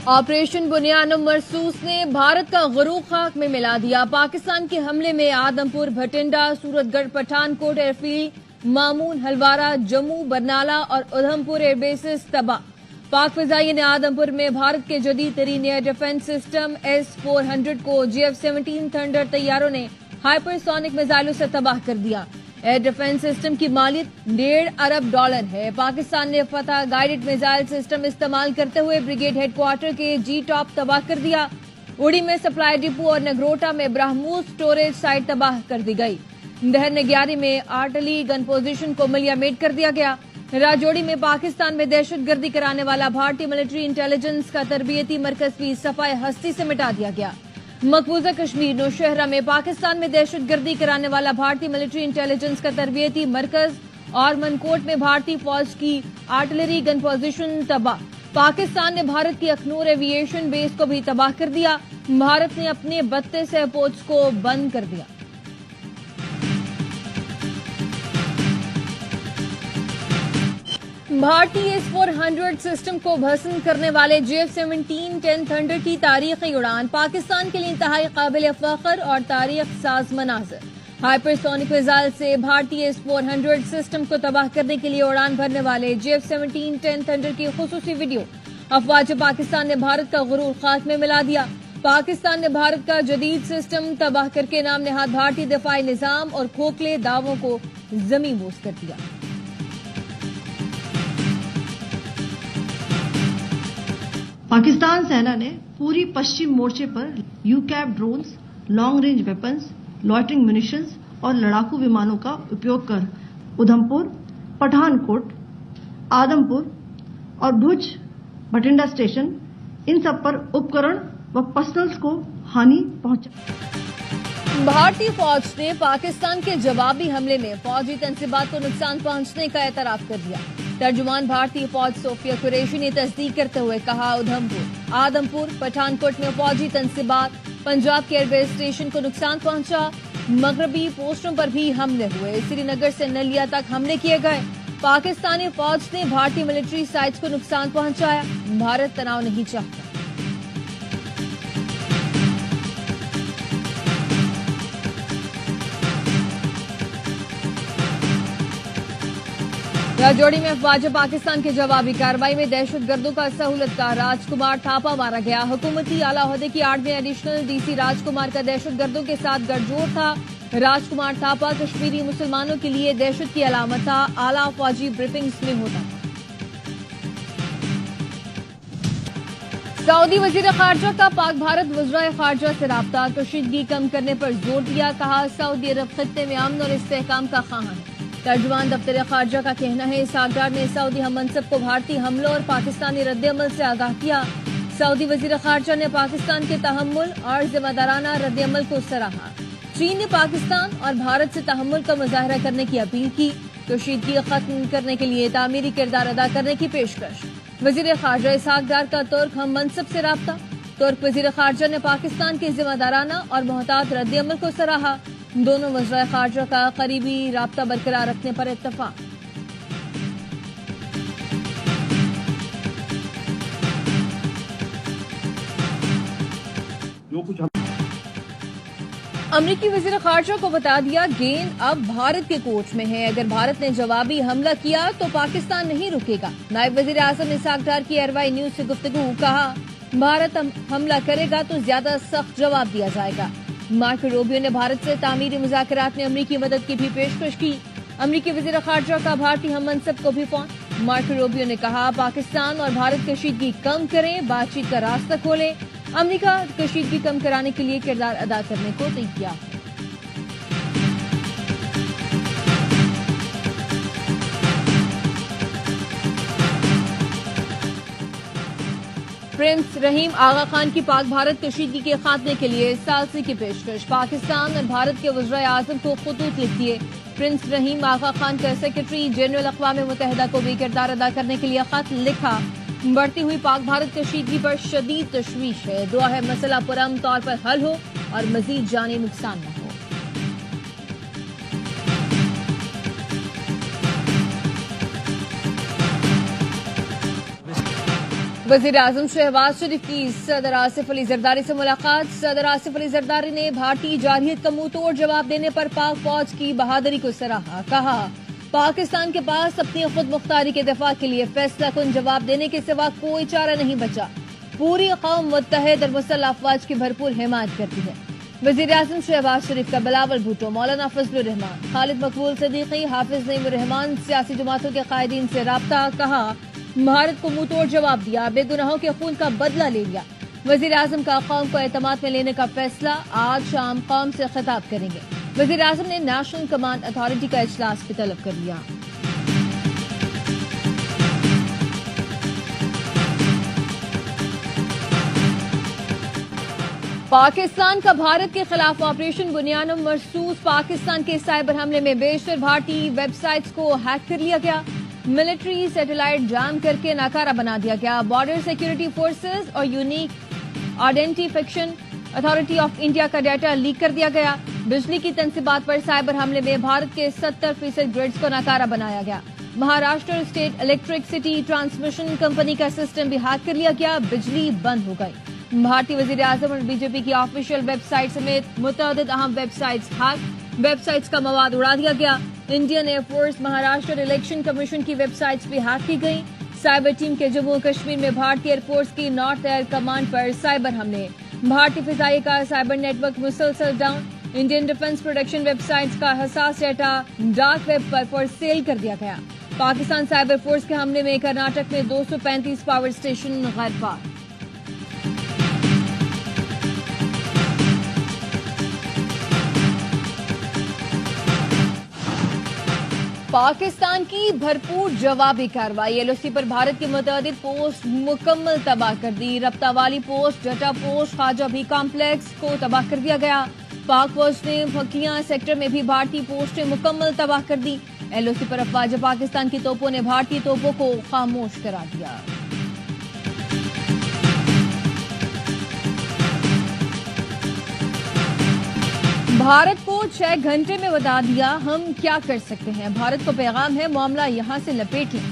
Operation بنیان مرسوس نے بھارت کا غرور خاک میں ملا دیا۔ پاکستان کے حملے میں آدمپور، بھٹنڈا، سورت گڑھ، پٹھان کوٹ ایئر فیلڈ، مامون، ہلوارہ، جموں، برنالہ اور ادھمپور ایئر بیسز تباہ۔ پاک فضائیہ نے آدمپور میں بھارت کے جدید ترین ایئر ڈیفنس سسٹم S-400 کو GF-17 تھنڈر طیاروں نے ہائپر سونک میزائلوں سے تباہ کر دیا۔ ایئر ڈیفنس سسٹم کی مالیت $1.5 ارب ہے۔ پاکستان نے فتح گائیڈڈ میزائل سسٹم استعمال کرتے ہوئے بریگیڈ ہیڈ کوارٹر کے جی ٹاپ تباہ کر دیا۔ اڑی میں سپلائی ڈپو اور نگروٹا میں برہموس سٹوریج سائٹ تباہ کر دی گئی۔ دہر نگیاری میں آرٹلی گن پوزیشن کو ملیا میٹ کر دیا گیا۔ راجوڑی میں پاکستان میں دہشت گردی کرانے والا بھارتی ملٹری انٹیلیجنس کا تربیتی مرکز بھی صفائے ہستی سے مٹا دیا گیا۔ مقبوضہ کشمیر نوشہرہ میں پاکستان میں دہشت گردی کرانے والا بھارتی ملٹری انٹیلیجنس کا تربیتی مرکز اور منکوٹ میں بھارتی فوج کی آرٹلری گن پوزیشن تباہ۔ پاکستان نے بھارت کی اخنور ایوی ایشن بیس کو بھی تباہ کر دیا۔ بھارت نے اپنے 32 ایئرپورٹس کو بند کر دیا۔ بھارتی S-400 سسٹم کو بھسم کرنے والے GF-17 تھنڈر کی تاریخی اڑان پاکستان کے لیے انتہائی قابل فخر اور تاریخ ساز مناظر۔ ہائپر سونک میزائل سے بھارتی S-400 سسٹم کو تباہ کرنے کے لیے اڑان بھرنے والے GF-17 تھنڈر کی خصوصی ویڈیو۔ افواج پاکستان نے بھارت کا غرور خاک میں ملا دیا۔ پاکستان نے بھارت کا جدید سسٹم تباہ کر کے نام نہاد بھارتی دفاعی نظام اور کھوکھلے دعووں کو زمین بوس کر دیا۔ پاکستان سینا نے پوری پشچم مورچے پر UCAV drones, long range weapons, loitering munitions اور لڑاکو ومانوں کا اپیوگ کر ادھمپور، پٹھان کوٹ، آدمپور اور بھج بھٹنڈا اسٹیشن ان سب پر اپکرن و پرسنلز کو ہانی پہنچا۔ بھارتی فوج نے پاکستان کے جوابی حملے میں فوجی تنصیبات کو نقصان پہنچنے کا اعتراف کر دیا۔ ترجمان بھارتی فوج صوفیہ قریشی نے تصدیق کرتے ہوئے کہا، ادھمپور، آدمپور، پٹھان کوٹ میں فوجی تنصیبات، پنجاب کے ایئر بیس اسٹیشن کو نقصان پہنچا۔ مغربی پوسٹوں پر بھی حملے ہوئے۔ سری نگر سے نلیا تک حملے کیے گئے۔ پاکستانی فوج نے بھارتی ملٹری سائٹس کو نقصان پہنچایا۔ بھارت تناؤ نہیں چاہتا۔ راجوڑی میں افواج پاکستان کے جوابی کارروائی میں دہشت گردوں کا سہولت کا راج کمار تھاپا مارا گیا۔ حکومتی اعلیٰ عہدے کی آڑ میں ایڈیشنل DC راج کمار کا دہشت گردوں کے ساتھ گٹھ جوڑ تھا۔ راج کمار تھاپا کشمیری مسلمانوں کے لیے دہشت کی علامت تھا۔ اعلیٰ فوجی بریفنگز میں ہوتا تھا۔ سعودی وزیر خارجہ کا پاک بھارت وزرائے خارجہ سے رابطہ، کشیدگی کم کرنے پر زور دیا۔ کہا، سعودی عرب خطے میں امن اور استحکام کا خواہاں ہے۔ ترجمان دفتر خارجہ کا کہنا ہے، اسحاق ڈار نے سعودی ہم منصب کو بھارتی حملوں اور پاکستانی رد عمل سے آگاہ کیا۔ سعودی وزیر خارجہ نے پاکستان کے تحمل اور ذمہ دارانہ رد عمل کو سراہا۔ چین نے پاکستان اور بھارت سے تحمل کا مظاہرہ کرنے کی اپیل کی۔ کشیدگی ختم کرنے کے لیے تعمیری کردار ادا کرنے کی پیشکش۔ وزیر خارجہ اسحاق ڈار کا ترک ہم منصب سے رابطہ۔ ترک وزیر خارجہ نے پاکستان کے ذمہ دارانہ اور محتاط رد عمل کو سراہا۔ دونوں وزرائے خارجہ کا قریبی رابطہ برقرار رکھنے پر اتفاق۔ امریکی وزیر خارجہ کو بتا دیا، گیند اب بھارت کے کورٹ میں ہے۔ اگر بھارت نے جوابی حملہ کیا تو پاکستان نہیں رکے گا۔ نائب وزیر اعظم اسحاق ڈار کی ایئر وائی نیوز سے گفتگو۔ کہا، بھارت حملہ کرے گا تو زیادہ سخت جواب دیا جائے گا۔ مارکو روبیو نے بھارت سے تعمیری مذاکرات میں امریکی مدد کی بھی پیشکش کی۔ امریکی وزیر خارجہ کا بھارتی ہم منصب کو بھی فون۔ مارکو روبیو نے کہا، پاکستان اور بھارت کشیدگی کم کریں، بات چیت کا راستہ کھولیں۔ امریکہ کشیدگی کم کرانے کے لیے کردار ادا کرنے کو تیار ہے۔ پرنس رحیم آغا خان کی پاک بھارت کشیدگی کے خاتمے کے لیے ثالثی کی پیشکش۔ پاکستان اور بھارت کے وزرائے اعظم کو خطوط لکھ دیے۔ پرنس رحیم آغا خان کا سیکرٹری جنرل اقوام متحدہ کو بھی کردار ادا کرنے کے لیے خط لکھا۔ بڑھتی ہوئی پاک بھارت کشیدگی پر شدید تشویش ہے۔ دعا ہے مسئلہ پرامن طور پر حل ہو اور مزید جانی نقصان نہ ہو۔ वजीर आजम शहबाज शरीफ की सदर आसिफ अली जरदारी से मुलाकात। सदर आसिफ अली जरदारी ने भारतीय जारहियत का मुंह तोड़ जवाब देने पर पाक फौज की बहादुरी को सराहा। कहा, पाकिस्तान के पास अपनी खुद मुख्तारी के दिफा के लिए फैसला कुन जवाब देने के सिवा कोई चारा नहीं बचा। पूरी कौम मुत्तहिद और मुसल्लह अफवाज की भरपूर हिमायत करती है। वजीर आजम शहबाज शरीफ का बिलावल भुट्टो, मौलाना फजलुर रहमान, खालिद मकबूल सिद्दीकी, हाफिज नईमुर रहमान, सियासी जमातों के कायदीन से राब्ता। कहा, भारत को मुंह तोड़ जवाब दिया, बेगुनाहों के खून का बदला ले लिया। वजीर आजम का कौम को एतमाद में लेने का फैसला, आज शाम कौम से खिताब करेंगे। वजीर आजम ने नेशनल कमांड अथॉरिटी का इजलास भी तलब कर लिया। पाकिस्तान का भारत के खिलाफ ऑपरेशन बुनियाद मरसूस। पाकिस्तान के साइबर हमले में बेशतर भारतीय वेबसाइट्स को हैक कर लिया गया। मिलिट्री सैटेलाइट जाम करके नाकारा बना दिया गया। बॉर्डर सिक्योरिटी फोर्सेस और unique identification authority of India का डाटा लीक कर दिया गया। बिजली की तंसीबात पर साइबर हमले में भारत के 70% ग्रिड्स को नाकारा बनाया गया। Maharashtra state electricity transmission company का सिस्टम भी हैक कर लिया गया। बिजली बंद हो गई। भारतीय वजीर आजम और बीजेपी की ऑफिशियल वेबसाइट समेत मुतअद्दिद अहम वेबसाइट्स हैक। वेबसाइट्स का मवाद उड़ा दिया गया। Indian air force, Maharashtra election commission की वेबसाइट्स भी हैक की गई। साइबर टीम के जम्मू कश्मीर में भारतीय एयरफोर्स की नॉर्थ एयर कमांड पर साइबर हमले। भारतीय फिजाई का साइबर नेटवर्क मुसलसल down. Indian defence production websites का हसास डाटा डार्क वेब पर फॉर सेल कर दिया गया। पाकिस्तान साइबर फोर्स के हमले में कर्नाटक में 235 पावर स्टेशन गैरफार। पाकिस्तान की भरपूर जवाबी कार्रवाई। एलओसी पर भारत की मुतअद्दिद पोस्ट मुकम्मल तबाह कर दी। रब्ता वाली पोस्ट, डाटा पोस्ट, ख्वाजा भी कॉम्प्लेक्स को तबाह कर दिया गया। पाक फौज ने फकियां सेक्टर में भी भारतीय पोस्टें मुकम्मल तबाह कर दी। एलओसी पर अफवाज पाकिस्तान की तोपों ने भारतीय तोपों को खामोश करा दिया। भारत को 6 घंटे में बता दिया हम क्या कर सकते हैं। भारत को पैगाम है, मामला यहां से लपेट लें।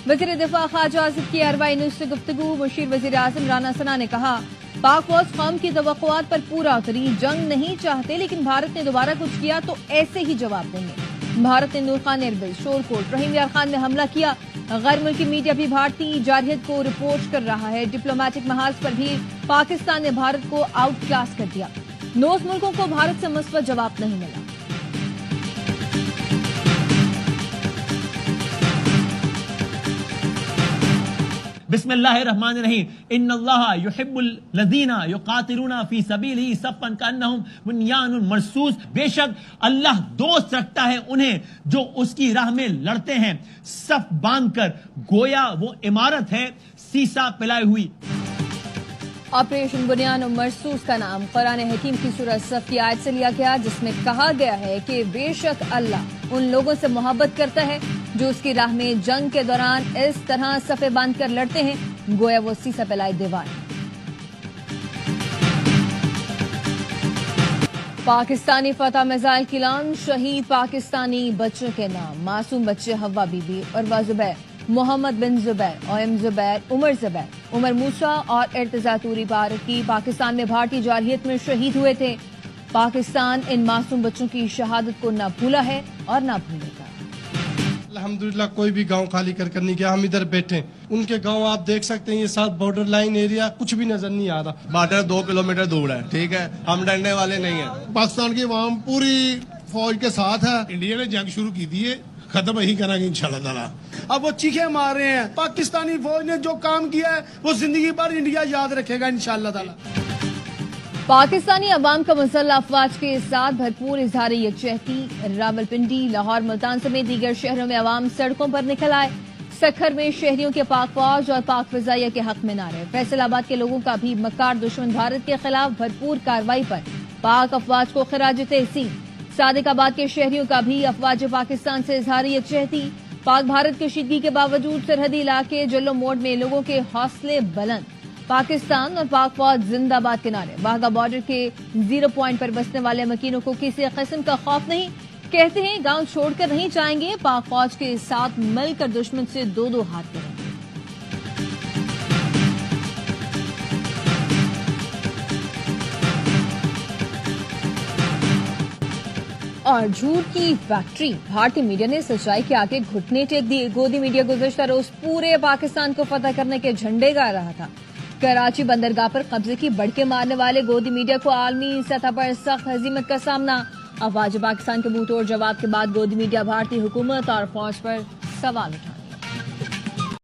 वज़ीर दिफा ख्वाजा आसिफ की अरबाई न्यूज से गुफ्तगू। मुशीर वज़ीर आज़म राना सना ने कहा, पाक फौज कौम की तवक्कुआत पर पूरा उतरी। जंग नहीं चाहते, लेकिन भारत ने दोबारा कुछ किया तो ऐसे ही जवाब देंगे। भारत ने नूर खान एयरबेस, शोरकोट, रहीम यार खान में हमला किया। गैर मुल्की मीडिया भी भारतीय जारहियत को रिपोर्ट कर रहा है। डिप्लोमेटिक महाज पर भी पाकिस्तान ने भारत को आउट क्लास कर दिया। 9 मुल्कों को भारत से मुस्बत जवाब नहीं मिला। बिस्मिल्लाहिर्रहमानिर्रहीम। इन्नल्लाह युहिब्बुल लज़ीना युक़ातिलूना फी सबीलिही सफ़्फ़न कअन्नहुम बुन्यानुन मरसूस। बेशक अल्लाह दोस्त रखता है उन्हें जो उसकी राह में लड़ते हैं सफ बांधकर, गोया वो इमारत है सीसा पिलाई हुई। ऑपरेशन बुनियाद मरसूस का नाम कुरान हकीम की सूरह सफ की आयत से लिया गया, जिसमें कहा गया है कि बेशक अल्लाह उन लोगों से मोहब्बत करता है जो उसकी राह में जंग के दौरान इस तरह सफे बांध कर लड़ते हैं गोया वो सीसा पिलाई दीवार। पाकिस्तानी फतह मिसाइल की लॉन्च, शहीद पाकिस्तानी बच्चों के नाम। मासूम बच्चे हवा बीबी, उर्वा जुबैर, मोहम्मद बिन जुबैर, ओएम जुबैर, उमर जुबैर, उमर मूसा और इर्तिजा तूरी बारकी पाकिस्तान में भारतीय जारहियत में शहीद हुए थे। पाकिस्तान इन मासूम बच्चों की शहादत को न भूला है और न भूलेगा। अल्हम्दुलिल्लाह कोई भी गांव खाली कर नहीं गया। हम इधर बैठे, उनके गांव आप देख सकते हैं, ये साथ बॉर्डर लाइन एरिया, कुछ भी नजर नहीं आ रहा। बॉर्डर 2 किलोमीटर दूर है, ठीक है, हम डरने वाले नहीं है। पाकिस्तान की आवाम पूरी फौज के साथ है। इंडिया ने जंग शुरू की थी, खत्म ही करेंगे इंशाल्लाह ताला। अब वो चीखे मार रहे हैं। पाकिस्तानी फौज ने जो काम किया है वो जिंदगी भर इंडिया याद रखेगा इंशाल्लाह ताला। पाकिस्तानी अवाम का मुसल्लह अफवाज के साथ भरपूर इजहार यकजहती। रावलपिंडी, लाहौर, मुल्तान समेत दीगर शहरों में अवाम सड़कों पर निकल आए। सखर में शहरियों के पाक फौज और पाक फिजाइया के हक में नारे। फैसलाबाद के लोगों का भी मक्कार दुश्मन भारत के खिलाफ भरपूर कार्रवाई पर पाक अफवाज को खिराज तहसीन। सादिकाबाद के शहरियों का भी अफवाज पाकिस्तान से इजहार यकजहती। पाक भारत कशीदगी के बावजूद सरहदी इलाके जल्लो मोड़ में लोगों के हौसले बुलंद। पाकिस्तान और पाक फौज जिंदाबाद के नारे। वाघा बॉर्डर के 0 पॉइंट पर बसने वाले मकीनों को किसी किस्म का खौफ नहीं, कहते हैं गांव छोड़कर नहीं जाएंगे। पाक फौज के साथ मिलकर दुश्मन से 2-2 हाथ करेंगे। اور جھوٹ کی فیکٹری، بھارتی میڈیا نے سچائی کے آگے گھٹنے ٹیک دیے۔ گودی میڈیا گزشتہ روز پورے پاکستان کو فتح کرنے کے جھنڈے گا رہا تھا۔ کراچی بندرگاہ پر قبضے کی بڑکے مارنے والے گودی میڈیا کو عالمی سطح پر سخت ہزیمت کا سامنا۔ افواج پاکستان کے منہ توڑ جواب کے بعد گودی میڈیا بھارتی حکومت اور فوج پر سوال اٹھا۔